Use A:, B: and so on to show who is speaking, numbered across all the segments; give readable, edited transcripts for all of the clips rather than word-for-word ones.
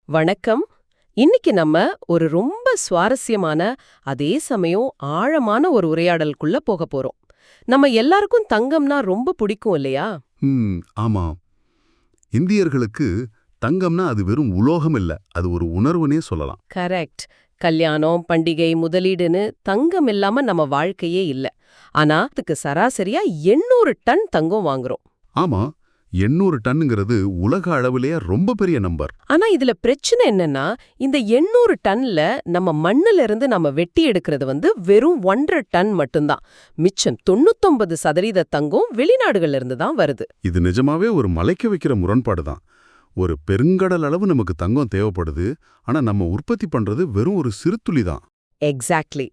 A: வணக்கம். இன்னைக்கு நம்ம ஒரு ரொம்ப சுவாரஸ்யமான, அதே சமயம் ஆழமான ஒரு உரையாடலுக்குள்ள போக போறோம். நம்ம எல்லாருக்கும் தங்கம்னா ரொம்ப பிடிக்கும் இல்லையா?
B: ஆமா. இந்தியர்களுக்கு தங்கம்னா அது வெறும் உலோகம் இல்ல. அது ஒரு உணர்வுனே சொல்லலாம்.
A: கரெக்ட். கல்யாணம், பண்டிகை, முதலீடுன்னு தங்கம் இல்லாம நம்ம வாழ்க்கையே இல்ல. ஆனா அதுக்கு சராசரியா 800 டன் தங்கம் வாங்குறோம்.
B: ஆமா, 800 டன்னுங்கிறது உலக அளவிலேயே ரொம்ப பெரிய நம்பர்.
A: ஆனா இதுல பிரச்சனை என்னன்னா, இந்த 800 டன்ல நம்ம மண்ணுல இருந்து நம்ம வெட்டி எடுக்கிறது வெறும் 1.5 டன் மட்டும்தான். மிச்சம் 99% தங்கம் வெளிநாடுகள்ல இருந்து தான் வருது.
B: இது நிஜமாவே ஒரு மலைக்க வைக்கிற முரண்பாடு தான். ஒரு பெருங்கடல் அளவு நமக்கு தங்கம் தேவைப்படுது. ஆனா நம்ம உற்பத்தி பண்றது வெறும் ஒரு சிறுதுளி தான்.
A: எக்ஸாக்ட்லி.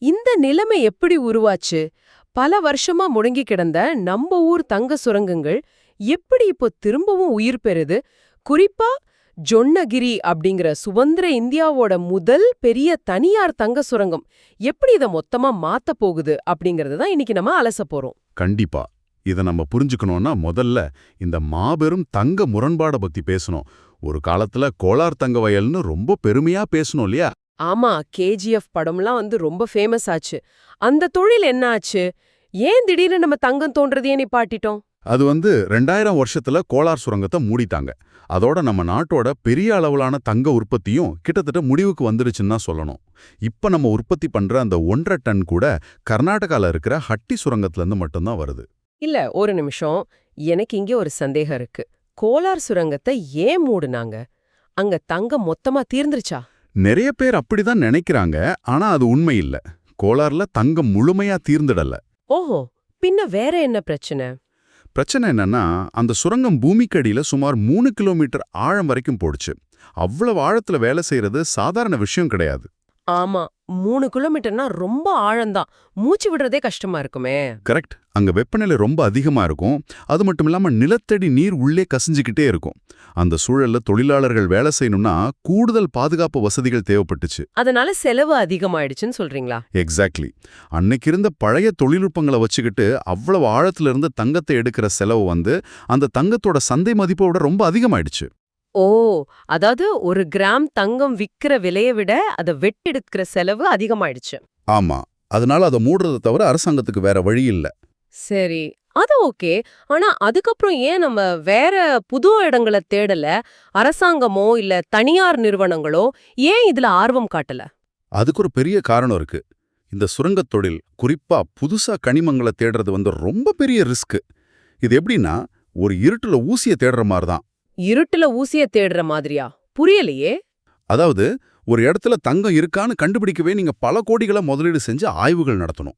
A: இந்த நிலைமை எப்படி உருவாச்சு? பல வருஷமா முடங்கி கிடந்த நம்ம ஊர் தங்க சுரங்கங்கள் எப்படி இப்போ திரும்பவும் உயிர் பெறுது? குறிப்பா ஜொன்னகிரி அப்படிங்கிற சுதந்திர இந்தியாவோட முதல் பெரிய தனியார் தங்க சுரங்கம் எப்படி இதை மொத்தமா மாத்த போகுது அப்படிங்கறது தான் இன்னைக்கு நம்ம அலச போறோம்.
B: கண்டிப்பா. இத நம்ம புரிஞ்சுக்கணும்னா முதல்ல இந்த மாபெரும் தங்க முரண்பாட பத்தி பேசணும். ஒரு காலத்துல கோலார் தங்க வயல்னு ரொம்ப பெருமையா பேசணும் இல்லையா?
A: ஆமா, கேஜிஎஃப் படம்லாம் ரொம்ப ஃபேமஸ் ஆச்சு. அந்த தொழில் என்ன ஆச்சு? ஏன் திடீர்னு நம்ம தங்கம் தோன்றதையே நிப்பாட்டிட்டோம்?
B: அது 2000 வருஷத்துல கோலார் சுரங்கத்தை மூடிட்டாங்க. அதோட நம்ம நாட்டோட பெரிய அளவிலான தங்க உற்பத்தியும் கிட்டத்தட்ட முடிவுக்கு வந்துருச்சுன்னு தான் சொல்லணும். இப்ப நம்ம உற்பத்தி பண்ற அந்த 1.5 டன் கூட கர்நாடகால இருக்கிற ஹட்டி சுரங்கத்திலிருந்து மட்டும்தான் வருது.
A: இல்ல, ஒரு நிமிஷம். எனக்கு இங்கே ஒரு சந்தேகம் இருக்கு. கோலார் சுரங்கத்தை ஏன் மூடுனாங்க? அங்க தங்கம் மொத்தமா தீர்ந்துருச்சா?
B: நிறைய பேர் அப்படிதான் நினைக்கிறாங்க. ஆனா அது உண்மை இல்ல. கோலார்ல தங்கம் முழுமையா தீர்ந்துடல.
A: ஓஹோ, பின்ன வேற என்ன பிரச்சனை?
B: பிரச்சனை என்னன்னா, அந்த சுரங்கம் பூமிக்கடியில சுமார் 3 கிலோமீட்டர் ஆழம் வரைக்கும் போடுச்சு. அவ்வளவு ஆழத்துல வேலை செய்யறது சாதாரண விஷயம் கிடையாது.
A: ஆமா, 3 கிலோமீட்டர்னா ரொம்ப ஆழம்தான். மூச்சு விடுறதே கஷ்டமா இருக்குமே.
B: கரெக்ட். அங்க வெப்பநிலை ரொம்ப அதிகமா இருக்கும். அது மட்டும் இல்லாம நிலத்தடி நீர் உள்ளே கசிஞ்சுக்கிட்டே இருக்கும். அந்த சூழல்ல தொழிலாளர்கள் வேலை செய்யணும்னா கூடுதல் பாதுகாப்பு வசதிகள் தேவைப்பட்டுச்சு.
A: அதனால செலவு அதிகமாயிடுச்சுன்னு சொல்றீங்களா?
B: எக்ஸாக்ட்லி. அன்னைக்கு இருந்த பழைய தொழில்நுட்பங்களை வச்சுக்கிட்டு அவ்வளவு ஆழத்துல இருந்து தங்கத்தை எடுக்கிற செலவு அந்த தங்கத்தோட சந்தை மதிப்போட ரொம்ப அதிகமாயிடுச்சு.
A: ஓ, அதாவது ஒரு கிராம் தங்கம் விக்கிற விலையை விட அதை வெட்டெடுக்கிற செலவு அதிகமாயிடுச்சு.
B: ஆமா. அதனால அதை மூடுறதை தவிர அரசாங்கத்துக்கு வேற வழி இல்ல.
A: சரி, அது ஓகே. ஆனா அதுக்கப்புறம் ஏன் நம்ம வேற புது இடங்களை தேடல? அரசாங்கமோ இல்ல தனியார் நிறுவனங்களோ ஏன் இதுல ஆர்வம் காட்டல?
B: அதுக்கு ஒரு பெரிய காரணம் இருக்கு. இந்த சுரங்கத் தொழில், குறிப்பா புதுசா கனிமங்களை தேடுறது ரொம்ப பெரிய ரிஸ்க். இது எப்படின்னா, ஒரு இருட்டுல ஊசிய தேடுற மாதிரி தான்.
A: இருட்டுல ஊசிய தேடுற மாதிரியா? புரியலையே.
B: அதாவது, ஒரு இடத்துல தங்கம் இருக்கான்னு கண்டுபிடிக்கவே நீங்க பல கோடிகளை முதலீடு செஞ்சு ஆய்வுகள் நடத்தணும்.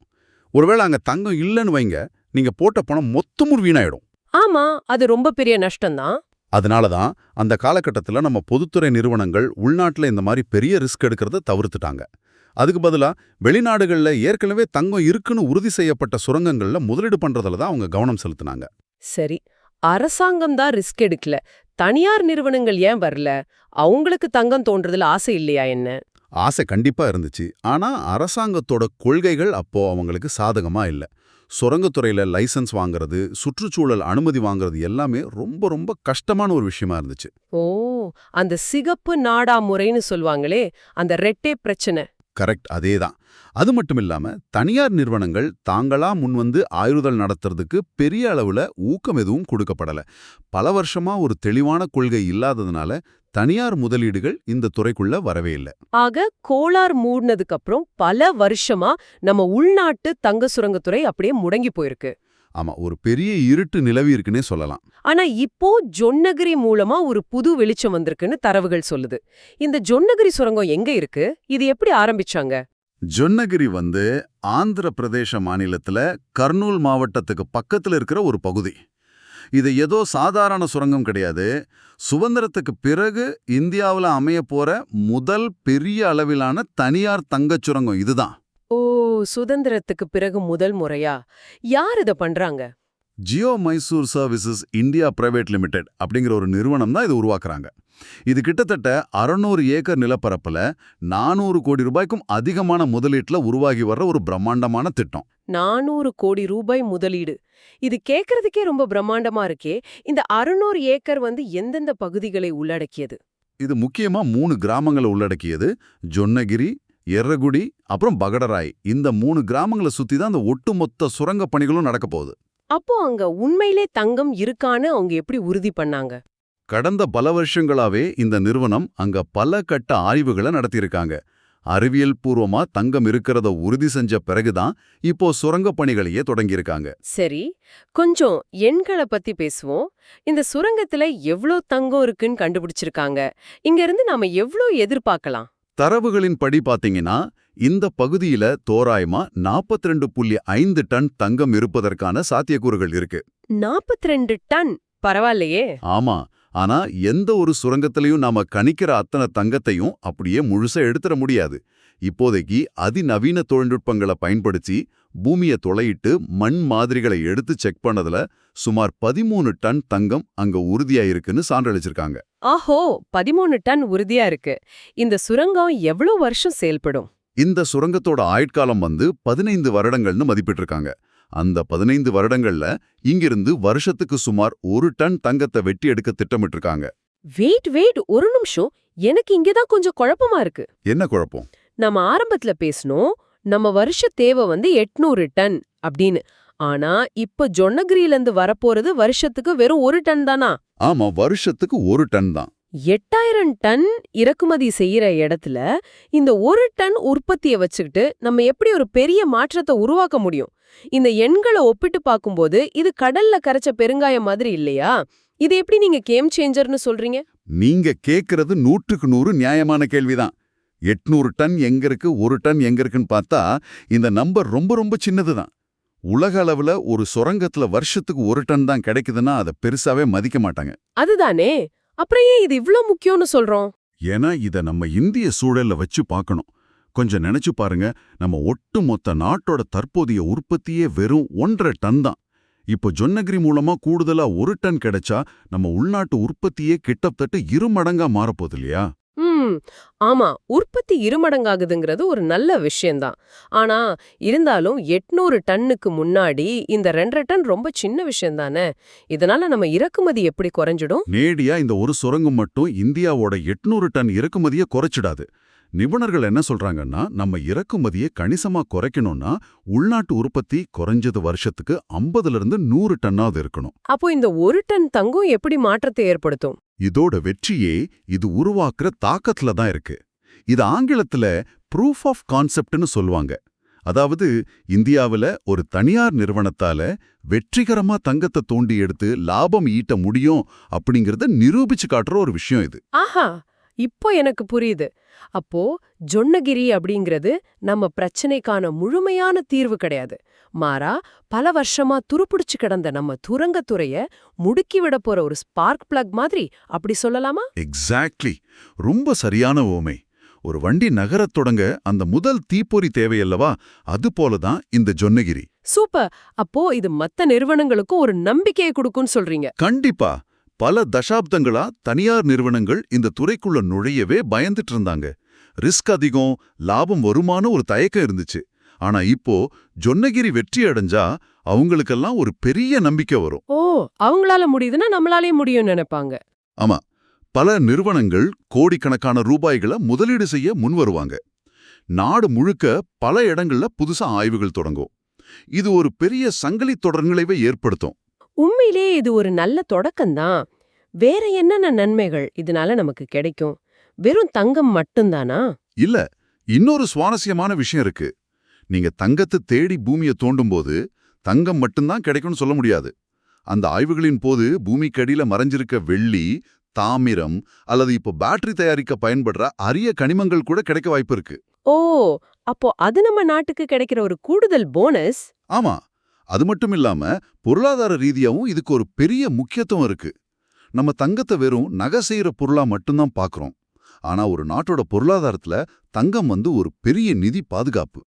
B: ஒருவேளை அங்க தங்கம் இல்லைன்னு வைங்க, நீங்க போட்ட பணம் மொத்தமும் வீணாயிடும்.
A: ஆமா, அது ரொம்ப பெரிய நஷ்டம்தான்.
B: அதனால தான் அந்த காலகட்டத்துல நம்ம பொதுத்துறை நிறுவனங்கள் உள்நாட்டுல இந்த மாதிரி பெரிய ரிஸ்க் எடுக்கிறத தவிர்த்துட்டாங்க. அதுக்கு பதிலா வெளிநாடுகள்ல ஏற்கனவே தங்கம் இருக்குன்னு உறுதி செய்யப்பட்ட சுரங்கங்கள்ல முதலீடு பண்றதுல தான் அவங்க கவனம் செலுத்தினாங்க.
A: சரி, அரசாங்கம் தான் ரிஸ்க் எடுக்கல. தனியார் நிறுவனங்கள் ஏன் வரல? அவங்களுக்கு தங்கம் தோன்றதுல ஆசை இல்லையா என்ன?
B: ஆசை கண்டிப்பா இருந்துச்சு. ஆனா அரசாங்கத்தோட கொள்கைகள் அப்போ அவங்களுக்கு சாதகமா இல்ல. சுரங்கத்துறையில லைசன்ஸ் வாங்குறது, சுற்றுச்சூழல் அனுமதி வாங்குறது எல்லாமே ரொம்ப ரொம்ப கஷ்டமான ஒரு விஷயமா இருந்துச்சு.
A: ஓ, அந்த சிகப்பு நாடா முறைன்னு சொல்வாங்களே, அந்த ரெட்டே பிரச்சனை.
B: கரெக்ட், அதேதான். அது மட்டும் இல்லாம தனியார் நிறுவனங்கள் தாங்களா முன்வந்து ஆய்வுகள் நடத்துறதுக்கு பெரிய அளவுல ஊக்கம் எதுவும் கொடுக்கப்படல. பல வருஷமா ஒரு தெளிவான கொள்கை இல்லாததுனால தனியார் முதலீடுகள் இந்த துறைக்குள்ள வரவே இல்லை.
A: ஆக கோலார் மூடினதுக்கு அப்புறம் பல வருஷமா நம்ம உள்நாட்டு தங்க சுரங்கத்துறை அப்படியே முடங்கி போயிருக்கு.
B: ஆமா, ஒரு பெரிய இருட்டு நிலவி இருக்குன்னே சொல்லலாம்.
A: ஆனா இப்போ ஜொன்னகிரி மூலமா ஒரு புது வெளிச்சம் வந்திருக்குன்னு தரவுகள் சொல்லுது. இந்த ஜொன்னகிரி சுரங்கம் எங்க இருக்கு? இது எப்படி ஆரம்பிச்சாங்க?
B: ஜொன்னகிரி ஆந்திர பிரதேச மாநிலத்துல கர்னூல் மாவட்டத்துக்கு பக்கத்துல இருக்கிற ஒரு பகுதி. இது ஏதோ சாதாரண சுரங்கம் கிடையாது. சுதந்திரத்துக்கு பிறகு இந்தியாவில் அமைய போற முதல் பெரிய அளவிலான தனியார் தங்கச் சுரங்கம் இதுதான்.
A: ஓ, சுதந்திரத்துக்கு பிறகு முதல் முறையா? யார் இத பண்றாங்க?
B: Jio Mysore services India private limited அப்படிங்கிற ஒரு நிறுவனம் தான் இது உருவாக்குறாங்க. இது கிட்டத்தட்ட 600 ஏக்கர் நிலப்பரப்புல 400 கோடி ரூபாய்க்கும் அதிகமான முதலீட்டுல உருவாகி வர்ற ஒரு பிரம்மாண்டமான திட்டம்.
A: 400 கோடி ரூபாய் முதலீடு. இது கேக்குறதுக்கே ரொம்ப பிரம்மாண்டமா இருக்கே. இந்த 600 ஏக்கர் எந்தெந்த பகுதிகளை உள்ளடக்கியது?
B: இது முக்கியமா 3 கிராமங்களை உள்ளடக்கியது. ஜொன்னகிரி, எர்ரகுடி, அப்புறம் பகடராய். இந்த 3 கிராமங்களை சுத்தி தான் அந்த ஒட்டுமொத்த சுரங்க பணிகளும் நடக்க போகுது.
A: அப்போ அங்க உண்மையிலே தங்கம் இருக்கான்னு அவங்க எப்படி உறுதி பண்ணாங்க?
B: கடந்த பல வருஷங்களாவே இந்த நிறுவனம் அங்க பல கட்ட ஆய்வுகளை நடத்தியிருக்காங்க. அறிவியல் பூர்வமா தங்கம் இருக்கிறத உறுதி செஞ்ச பிறகுதான் இப்போ சுரங்க பணிகளையே தொடங்கியிருக்காங்க.
A: சரி, கொஞ்சம் எண்களை பத்தி பேசுவோம். இந்த சுரங்கத்துல எவ்ளோ தங்கம் இருக்குன்னு கண்டுபிடிச்சிருக்காங்க. இங்க இருந்து நாம எவ்ளோ எதிர்பார்க்கலாம்?
B: தரவுகளின் படி பாத்தீங்கன்னா இந்த பகுதியில தோராயமா 42.5 டன் தங்கம் இருப்பதற்கான சாத்தியக்கூறுகள் இருக்கு.
A: 42 டன், பரவாயில்லையே.
B: ஆமா, ஆனா எந்த ஒரு சுரங்கத்திலையும் நாம கணிக்கிற அத்தனை தங்கத்தையும் அப்படியே முழுசா எடுத்துட முடியாது. இப்போதைக்கு அதிநவீன தொழில்நுட்பங்களை பயன்படுத்தி பூமியை துளையிட்டு மண் மாதிரிகளை எடுத்து செக் பண்ணதுல சுமார் 13 டன் தங்கம் அங்க உறுதியாயிருக்குன்னு சான்றளிச்சிருக்காங்க.
A: ஆஹோ, 13 டன் உறுதியா இருக்கு. இந்த சுரங்கம் எவ்ளோ வருஷம் செயல்படும்?
B: இந்த சுரங்கத்தோட ஆயுட்காலம் 15 வருடங்கள்னு மதிப்பிட்டிருக்காங்க. அந்த 15 வருடங்கள்ல இங்கிருந்து வருஷத்துக்கு சுமார் 1 டன் தங்கத்தை வெட்டி எடுக்க திட்டமிட்டிருக்காங்க.
A: வெயிட், ஒரு நிமிஷம். எனக்கு இங்கதான் கொஞ்சம் குழப்பமா இருக்கு.
B: என்ன குழப்பம்?
A: நம்ம ஆரம்பத்துல பேசணும், நம்ம வருஷ தேவை 800 டன் அப்படின்னு. ஆனா இப்ப ஜொன்னகிரியில இருந்து வரப்போறது வருஷத்துக்கு வெறும் 1 டன் தானா?
B: ஆமா, வருஷத்துக்கு 1 டன் தான்.
A: 8000 டன் இறக்குமதி செய்யற இடத்துல இந்த 1 டன் உற்பத்தியை வச்சுக்கிட்டு நம்ம எப்படி ஒரு பெரிய மாற்றத்தை உருவாக்க முடியும்? இந்த எண்களை ஒப்பிட்டு பார்க்கும்போது இது கடல்ல கரைச்ச பெருங்காயம் மாதிரி இல்லையா? இது எப்படி நீங்க கேம் சேஞ்சர்னு சொல்றீங்க?
B: நீங்க கேக்குறது 100க்கு 100 நியாயமான கேள்விதான். 800 டன் எங்க இருக்கு, 1 டன் எங்க இருக்குன்னு பார்த்தா இந்த நம்பர் ரொம்ப ரொம்ப சின்னதுதான். உலக அளவுல ஒரு சுரங்கத்துல வருஷத்துக்கு 1 டன் தான் கிடைக்குதுன்னா அதை பெருசாவே மதிக்க மாட்டாங்க.
A: அதுதானே, அப்புறம் ஏன் இது இவ்ளோ முக்கியம்னு சொல்றோம்?
B: ஏன்னா இத நம்ம இந்திய சூழல்ல வச்சு பார்க்கணும். கொஞ்சம் நினைச்சு பாருங்க, நம்ம ஒட்டுமொத்த நாட்டோட தற்போதைய உற்பத்தியே வெறும் 1.5 டன் தான். இப்போ ஜொன்னகிரி மூலமா கூடுதலா 1 டன் கிடைச்சா நம்ம உள்நாட்டு உற்பத்தியே கிட்டத்தட்ட 2 மடங்கா மாறப்போகுது இல்லையா?
A: ஆமா, உற்பத்தி 2 மடங்காகுதுங்கிறது ஒரு நல்ல விஷயம்தான். ஆனா இருந்தாலும் 800 டன்னுக்கு முன்னாடி இந்த 2.5 டன் ரொம்ப சின்ன விஷயம் தானே. இதனால நம்ம இறக்குமதி எப்படி குறைஞ்சிடும்?
B: நேடியா இந்த ஒரு சுரங்கம் மட்டும் இந்தியாவோட 800 டன் இறக்குமதியை குறைச்சிடாது. நிபுணர்கள் என்ன சொல்றாங்கன்னா, நம்ம இறக்குமதியை கணிசமா குறைக்கணும்னா உள்நாட்டு உற்பத்தி குறைஞ்சது வருஷத்துக்கு 50லிருந்து 100 டன்னாவது இருக்கணும்.
A: அப்போ இந்த 1 டன் தங்கம் எப்படி மாற்றத்தை ஏற்படுத்தும்?
B: இதோட வெற்றியே இது உருவாக்குற தாக்கத்துல தான் இருக்கு. இது ஆங்கிலத்துல ப்ரூஃப் ஆஃப் கான்செப்ட்னு சொல்லுவாங்க. அதாவது இந்தியாவுல ஒரு தனியார் நிறுவனத்தால வெற்றிகரமா தங்கத்தை தோண்டி எடுத்து லாபம் ஈட்ட முடியும் அப்படிங்கறத நிரூபிச்சு காட்டுற ஒரு விஷயம் இது.
A: ஆஹா, இப்போ எனக்கு புரியுது. அப்போ ஜொன்னகிரி அப்படிங்கிறது நம்ம பிரச்சனைக்கான முழுமையான தீர்வு கிடையாது. மாறா பல வருஷமா துருப்பிடிச்சு கிடந்த நம்ம சுரங்கத்துறைய முடுக்கிவிட போற ஒரு ஸ்பார்க் பிளக் மாதிரி, அப்படி சொல்லலாமா?
B: எக்ஸாக்ட்லி, ரொம்ப சரியான உவமை. ஒரு வண்டி நகரத் தொடங்க அந்த முதல் தீப்பொறி தேவையல்லவா, அது போலதான் இந்த ஜொன்னகிரி.
A: சூப்பர். அப்போ இது மத்த நிறுவனங்களுக்கும் ஒரு நம்பிக்கையை கொடுக்கும்னு சொல்றீங்க?
B: கண்டிப்பா. பல தசாப்தங்களா தனியார் நிறுவனங்கள் இந்த துறைக்குள்ள நுழையவே பயந்துட்டு இருந்தாங்க. ரிஸ்க் அதிகம், லாபம் வருமான ஒரு தயக்கம் இருந்துச்சு. ஆனா இப்போ ஜொன்னகிரி வெற்றி அடைஞ்சா அவங்களுக்கெல்லாம் ஒரு பெரிய நம்பிக்கை வரும்.
A: ஓ, அவங்களால முடியுதுன்னா நம்மளாலே முடியும்னு நினைப்பாங்க.
B: ஆமா, பல நிறுவனங்கள் கோடிக்கணக்கான ரூபாய்களை முதலீடு செய்ய முன் வருவாங்க. நாடு முழுக்க பல இடங்கள்ல புதுசா ஆய்வுகள் தொடங்கும். இது ஒரு பெரிய சங்கிலி தொடர்நிலைவை ஏற்படுத்தும்.
A: உண்மையிலே இது ஒரு நல்ல தொடக்கம்தான். வேற என்னென்ன நன்மைகள் இதனால நமக்கு கிடைக்கும்? வெறும் தங்கம் மட்டும்தானா?
B: இல்ல, இன்னொரு சுவாரஸ்யமான விஷயம் இருக்கு. நீங்க தங்கத்தை தேடி பூமியை தோண்டும்போது தங்கம் மட்டும்தான் கிடைக்கும்னு சொல்ல முடியாது. அந்த ஆய்வுகளின் போது பூமிக்கடியில மறைஞ்சிருக்க வெள்ளி, தாமிரம் அல்லது இப்போ பேட்டரி தயாரிக்க பயன்படுற அரிய கனிமங்கள் கூட கிடைக்க வாய்ப்பு இருக்கு.
A: ஓ, அப்போ அது நம்ம நாட்டுக்கு கிடைக்கிற ஒரு கூடுதல் போனஸ்.
B: ஆமா, அது மட்டும் இல்லாம பொருளாதார ரீதியாவும் இதுக்கு ஒரு பெரிய முக்கியத்துவம் இருக்கு. நம்ம தங்கத்தை வெறும் நகை செய்யற பொருளா மட்டும்தான் பார்க்கறோம். ஆனா ஒரு நாட்டோட பொருளாதாரத்துல தங்கம் ஒரு பெரிய நிதி பாதுகாப்பு.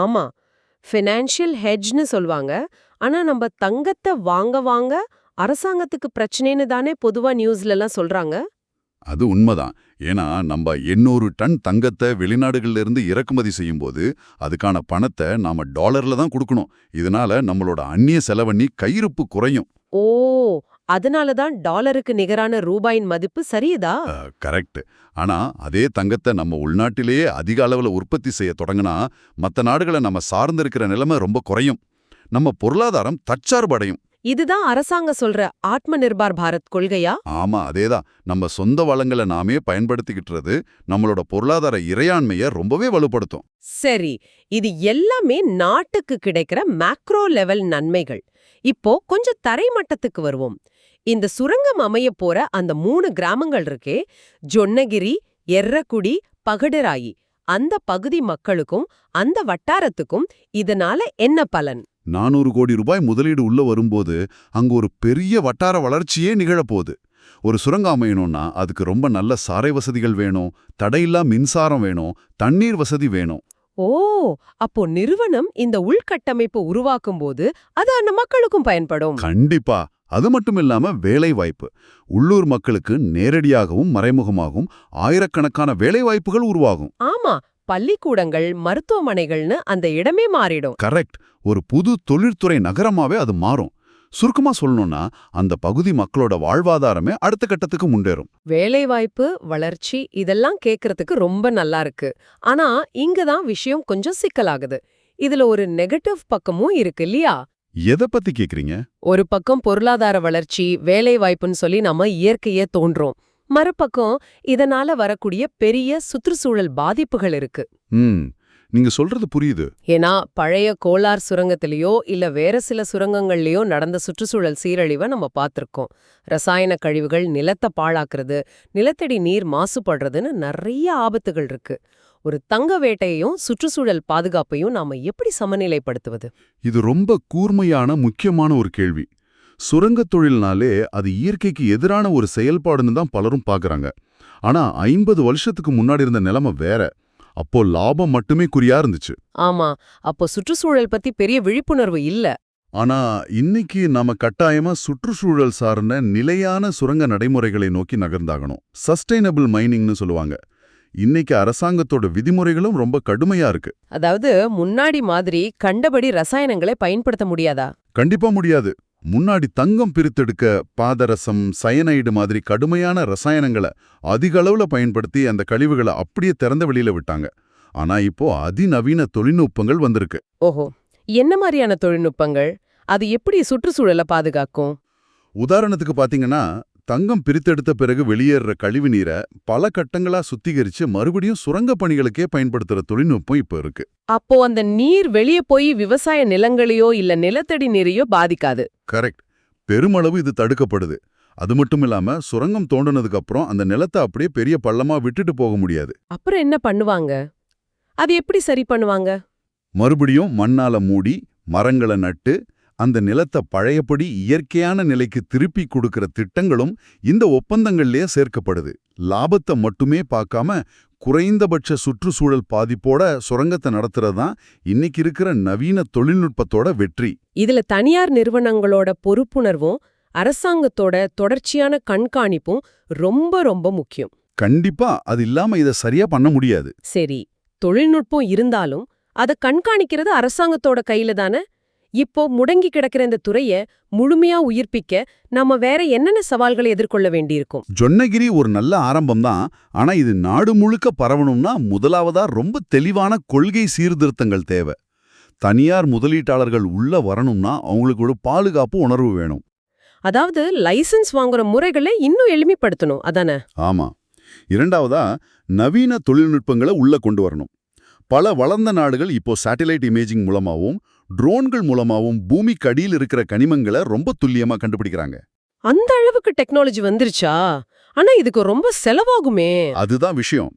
A: ஆமா, ஃபினான்ஷியல் ஹெட்ஜ்னு சொல்வாங்க. ஆனா நம்ம தங்கத்தை வாங்க அரசாங்கத்துக்கு பிரச்சனைன்னு தானே பொதுவா நியூஸ்ல எல்லாம் சொல்றாங்க.
B: அது உண்மைதான். ஏன்னா நம்ம 800 டன் தங்கத்தை வெளிநாடுகள்ல இருந்து இறக்குமதி செய்யும்போது அதுக்கான பணத்தை நாம டாலர்ல தான் கொடுக்கணும். இதனால நம்மளோட அந்நிய செலவண்ணி கையிருப்பு குறையும்.
A: ஓ, அதனாலதான் டாலருக்கு நிகரான ரூபாயின் மதிப்பு சரியுதா?
B: கரெக்ட். ஆனா அதே தங்கத்தை நம்ம உள்நாட்டிலேயே அதிக அளவுல உற்பத்தி செய்ய தொடங்கினா மத்த நாடுகளை நம்ம சார்ந்திருக்கிற நிலைமை ரொம்ப குறையும். நம்ம பொருளாதாரம் தற்சார்பு அடையும்.
A: இதுதான் அரசாங்கம் சொல்ற ஆத்ம நிர்பார் பாரத் கொள்கையா?
B: ஆமா, அதேதான். நம்ம சொந்த வளங்களை நாமே பயன்படுத்திக்கிட்டுறது நம்மளோட பொருளாதார இறையாண்மைய ரொம்பவே வலுப்படுத்தும்.
A: சரி, இது எல்லாமே நாட்டுக்கு கிடைக்கிற மேக்ரோ லெவல் நன்மைகள். இப்போ கொஞ்சம் தரைமட்டத்துக்கு வருவோம். இந்த சுரங்கம் அமைய போற அந்த 3 கிராமங்கள் இருக்கே, ஜொன்னகிரி, எர்ரகுடி, பகடராயி, அந்த பகுதி மக்களுக்கும் அந்த வட்டாரத்துக்கும் இதனால என்ன பலன்?
B: 400 கோடி ரூபாய் முதலீடு உள்ள வரும்போது அங்க ஒரு பெரிய வட்டார வளர்ச்சியே நிகழப்போகுது. ஒரு சுரங்கம் அமையணும்னா அதுக்கு ரொம்ப நல்ல சாலை வசதிகள் வேணும், தடையில்லா மின்சாரம் வேணும், தண்ணீர் வசதி வேணும்.
A: ஓ, அப்போ நிறுவனம் இந்த உள்கட்டமைப்பு உருவாக்கும் போது அது அந்த மக்களுக்கும் பயன்படும்.
B: கண்டிப்பா. அது மட்டும் இல்லாம வேலை வாய்ப்பு. உள்ளூர் மக்களுக்கு நேரடியாகவும் மறைமுகமாகவும் ஆயிரக்கணக்கான வேலை வாய்ப்புகள் உருவாகும்.
A: ஆமா, பள்ளிக்கூடங்கள், மருத்துவமனைகள்னு அந்த இடமே மாறிடும்.
B: கரெக்ட். ஒரு புது தொழில்துறை நகரமாவே அது மாறும். சுருக்கமா சொல்லணும்னா அந்த பகுதி மக்களோட வாழ்வாதாரமே அடுத்த கட்டத்துக்கு முன்னேறும்.
A: வேலைவாய்ப்பு, வளர்ச்சி இதெல்லாம் கேக்குறதுக்கு ரொம்ப நல்லா இருக்கு. ஆனா இங்கதான் விஷயம் கொஞ்சம் சிக்கலாகுது. இதுல ஒரு நெகட்டிவ் பக்கமும் இருக்கு இல்லையா?
B: எதை பத்தி கேக்குறீங்க?
A: ஒரு பக்கம் பொருளாதார வளர்ச்சி, வேலைவாய்ப்புன்னு சொல்லி நம்ம இயற்கையே தோன்றோம். மறுபக்கம் இதனால வரக்கூடிய பெரிய சுற்றுச்சூழல் பாதிப்புகள் இருக்கு.
B: நீங்க சொல்றது புரியுது.
A: ஏன்னா பழைய கோலார் சுரங்கத்திலயோ இல்ல வேற சில சுரங்கங்கள்லயோ நடந்த சுற்றுச்சூழல் சீரழிவை நம்ம பார்த்திருக்கோம். ரசாயன கழிவுகள் நிலத்தை பாழாக்குறது, நிலத்தடி நீர் மாசுபடுறதுன்னு நிறைய ஆபத்துகள் இருக்கு. ஒரு தங்க வேட்டையையும் சுற்றுச்சூழல் பாதுகாப்பையும் நாம எப்படி சமநிலைப்படுத்துவது?
B: இது ரொம்ப கூர்மையான முக்கியமான ஒரு கேள்வி. சுரங்கத் தொழில்னாலே அது இயற்கைக்கு எதிரான ஒரு செயல்பாடுன்னு தான் பலரும் பார்க்கறாங்க. ஆனா 50 வருஷத்துக்கு முன்னாடி இருந்த நிலைமை வேற. அப்போ லாபம் மட்டுமே குறியா இருந்துச்சு.
A: ஆமா, அப்போ சுற்றுச்சூழல் பத்தி பெரிய விழிப்புணர்வு இல்ல.
B: ஆனா இன்னைக்கு நாம கட்டாயமா சுற்றுச்சூழல் சார்ந்த நிலையான சுரங்க நடைமுறைகளை நோக்கி நகர்ந்தாகணும். சஸ்டைனபிள் மைனிங்னு சொல்லுவாங்க. இன்னைக்கு அரசாங்கத்தோட விதிமுறைகளும் ரொம்ப கடுமையா இருக்கு.
A: அதாவது முன்னாடி மாதிரி கண்டபடி ரசாயனங்களை பயன்படுத்த முடியாதா?
B: கண்டிப்பா முடியாது. முன்னாடி தங்கம் பிரித்தெடுக்க பாதரசம், சயனைடு மாதிரி கடுமையான ரசாயனங்களை அதிக அளவுல பயன்படுத்தி அந்த கழிவுகளை அப்படியே திறந்த வெளியில விட்டாங்க. ஆனா இப்போ அதிநவீன தொழில்நுட்பங்கள் வந்திருக்கு.
A: ஓஹோ, என்ன மாதிரியான தொழில்நுட்பங்கள்? அது எப்படி சுற்றுச்சூழலை பாதுகாக்கும்?
B: உதாரணத்துக்கு பாத்தீங்கன்னா, தங்கம் பிரித்தெடுத்த பிறகு வெளியேற கழிவு நீரை பல கட்டங்களா சுத்திகரிச்சு மறுபடியும் சுரங்க பணிகளுக்கே பயன்படுத்துற தொழில்நுட்பம் இப்போ இருக்கு.
A: அப்போ அந்த நீர் வெளியே போய் விவசாய நிலங்களையோ இல்ல நிலத்தடி நீரையோ பாதிக்காது.
B: கரெக்ட். பெருமளவு இது தடுக்கப்படுது. அது மட்டும் இல்லாம சுரங்கம் தோண்டினதுக்கு அப்புறம் அந்த நிலத்தை அப்படியே பெரிய பள்ளமா விட்டுட்டு போக முடியாது.
A: அப்புறம் என்ன பண்ணுவாங்க? அது எப்படி சரி பண்ணுவாங்க?
B: மறுபடியும் மண்ணால மூடி மரங்களை நட்டு அந்த நிலத்தை பழையபடி இயற்கையான நிலைக்கு திருப்பி கொடுக்கிற திட்டங்களும் இந்த ஒப்பந்தங்கள்லயே சேர்க்கப்படுது. லாபத்தை மட்டுமே பார்க்காம குறைந்தபட்ச சுற்றுச்சூழல் பாதிப்போட சுரங்கத்தை நடத்துறதுதான் இன்னைக்கு இருக்கிற நவீன தொழில்நுட்பத்தோட வெற்றி.
A: இதுல தனியார் நிறுவனங்களோட பொறுப்புணர்வும் அரசாங்கத்தோட தொடர்ச்சியான கண்காணிப்பும் ரொம்ப ரொம்ப முக்கியம்.
B: கண்டிப்பா அது இல்லாம இதை சரியா பண்ண முடியாது.
A: சரி, தொழில்நுட்பம் இருந்தாலும் அதை கண்காணிக்கிறது அரசாங்கத்தோட கையில தானே? இப்போ முடங்கி கிடக்கிற இந்த துறைய முழுமையா உயிர்ப்பிக்க நாம வேற என்னென்ன சவால்களை எதிர்கொள்ள வேண்டியிருக்கும்?
B: ஜொன்னகிரி ஒரு நல்ல ஆரம்பம்தான். ஆனா இது நாடு முழுக்க பரவணும்னா முதலாவதா ரொம்ப தெளிவான கொள்கை சீர்திருத்தங்கள் தேவை. தனியார் முதலீட்டாளர்கள் உள்ள வரணும்னா அவங்களுக்கு ஒரு பாதுகாப்பு உணர்வு வேணும்.
A: அதாவது லைசென்ஸ் வாங்குற முறைகளை இன்னும் எளிமைப்படுத்தணும், அதானே?
B: ஆமா. இரண்டாவதா நவீன தொழில்நுட்பங்களை உள்ள கொண்டு வரணும். பல வளர்ந்த நாடுகள் இப்போ சேட்டலைட் இமேஜிங் மூலமாவும் ட்ரோன்கள் மூலமாவும் பூமிக்கு அடியில் இருக்கிற கனிமங்களை ரொம்ப துல்லியமா கண்டுபிடிக்கிறாங்க.
A: அந்த அளவுக்கு டெக்னாலஜி வந்துருச்சா? ஆனா இதுக்கு ரொம்ப செலவாகுமே.
B: அதுதான் விஷயம்.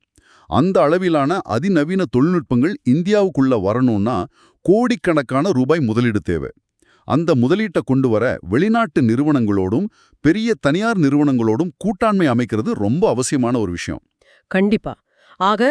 B: அந்த அளவிலான அதிநவீன தொழில்நுட்பங்கள் இந்தியாவுக்குள்ள வரணும்னா கோடிக்கணக்கான ரூபாய் முதலீடு தேவை. அந்த முதலீட்டை கொண்டு வர வெளிநாட்டு நிறுவனங்களோடும் பெரிய தனியார் நிறுவனங்களோடும் கூட்டாண்மை அமைக்கிறது ரொம்ப அவசியமான ஒரு விஷயம்.
A: கண்டிப்பா. ஆக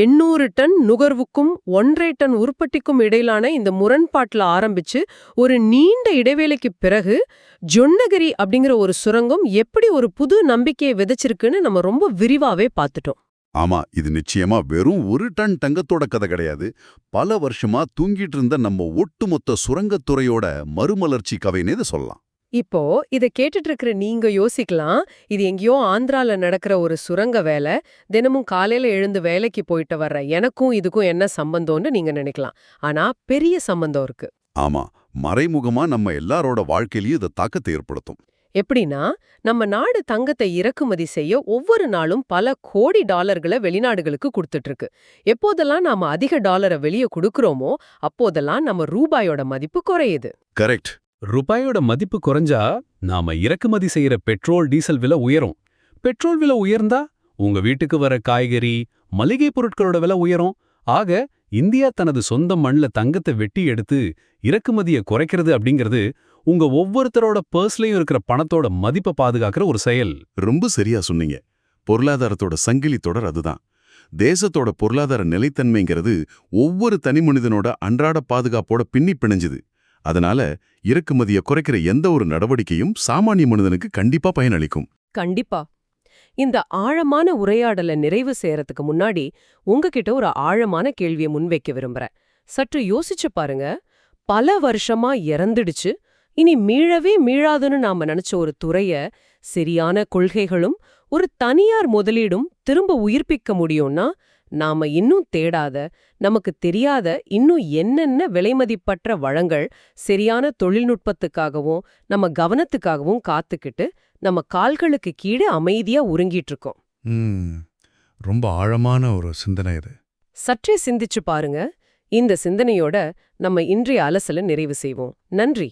A: 800 டன் நுகர்வுக்கும் 1.5 டன் உற்பத்திக்கும் இடையிலான இந்த முரண்பாட்டுல ஆரம்பிச்சு ஒரு நீண்ட இடைவேளைக்கு பிறகு ஜொன்னகிரி அப்படிங்கிற ஒரு சுரங்கம் எப்படி ஒரு புது நம்பிக்கையை விதைச்சிருக்குன்னு நம்ம ரொம்ப விரிவாவே பார்த்துட்டோம்.
B: ஆமா, இது நிச்சயமா வெறும் 1 டன் தங்கத்தோட கதை கிடையாது. பல வருஷமா தூங்கிட்டு இருந்த நம்ம ஒட்டுமொத்த சுரங்கத்துறையோட மறுமலர்ச்சி கதைன்னு இதை சொல்லலாம்.
A: இப்போ இத கேட்டுட்டு இருக்கிற நீங்க யோசிக்கலாம், இது எங்கேயோ ஆந்திரால நடக்கிற ஒரு சுரங்க வேலை, தினமும் காலையில எழுந்து வேலைக்கு போயிட்டு வர்ற எனக்கும் இதுக்கும் என்ன சம்பந்தம்னு நீங்க நினைக்கலாம். ஆனா பெரிய சம்பந்தம் இருக்கு.
B: ஆமா, மறைமுகமா நம்ம எல்லாரோட வாழ்க்கையிலயும் இத தாக்கத்தை ஏற்படுத்தும்.
A: எப்படின்னா, நம்ம நாடு தங்கத்தை இறக்குமதி செய்ய ஒவ்வொரு நாளும் பல கோடி டாலர்களை வெளிநாடுகளுக்கு கொடுத்துட்டு இருக்கு. எப்போதெல்லாம் நாம அதிக டாலரை வெளியே கொடுக்கறோமோ, அப்போதெல்லாம் நம்ம ரூபாயோட மதிப்பு குறையுது.
B: கரெக்ட்.
C: ரூபாயோட மதிப்பு குறைஞ்சா நாம இறக்குமதி செய்யற பெட்ரோல் டீசல் விலை உயரும். பெட்ரோல் விலை உயர்ந்தா உங்க வீட்டுக்கு வர காய்கறி, மளிகை பொருட்களோட விலை உயரும். ஆக இந்தியா தனது சொந்த மண்ல தங்கத்தை வெட்டி எடுத்து இறக்குமதியை குறைக்கிறது அப்படிங்கிறது உங்க ஒவ்வொருத்தரோட பர்ஸ்லயும் இருக்கிற பணத்தோட மதிப்பை பாதுகாக்கிற ஒரு செயல்.
B: ரொம்ப சரியா சொன்னீங்க. பொருளாதாரத்தோட சங்கிலி தொடர் அதுதான். தேசத்தோட பொருளாதார நிலைத்தன்மைங்கிறது ஒவ்வொரு தனி மனிதனோட அன்றாட பாதுகாப்போட பின்னி பிணைஞ்சுது. அதனால இறக்குமதியை குறைக்கிற எந்த ஒரு நடவடிக்கையும் சாமானிய மனிதனுக்கு கண்டிப்பா பயனளிக்கும்.
A: கண்டிப்பா. இந்த ஆழமான உரையாடலை நிறைவு செய்யறதுக்கு முன்னாடி உங்ககிட்ட ஒரு ஆழமான கேள்வியை முன்வைக்க விரும்புறேன். சற்று யோசிச்சு பாருங்க. பல வருஷமா இறந்துடுச்சு, இனி மீளவே மீளாதுன்னு நாம நினைச்ச ஒரு துறைய சரியான கொள்கைகளும் ஒரு தனியார் முதலீடும் திரும்ப உயிர்ப்பிக்க முடியும்னா, நாம இன்னும் தேடாத, நமக்கு தெரியாத இன்னும் என்னென்ன விலைமதிப்பற்ற வளங்கள் சரியான தொழில்நுட்பத்துக்காகவும் நம்ம கவனத்துக்காகவும் காத்துக்கிட்டு நம்ம கால்களுக்கு கீழே அமைதியா உறங்கிட்டு இருக்கோம்.
B: ரொம்ப ஆழமான ஒரு சிந்தனை இது.
A: சற்றே சிந்திச்சு பாருங்க. இந்த சிந்தனையோட நம்ம இன்றைய அலசலை நிறைவு செய்வோம். நன்றி.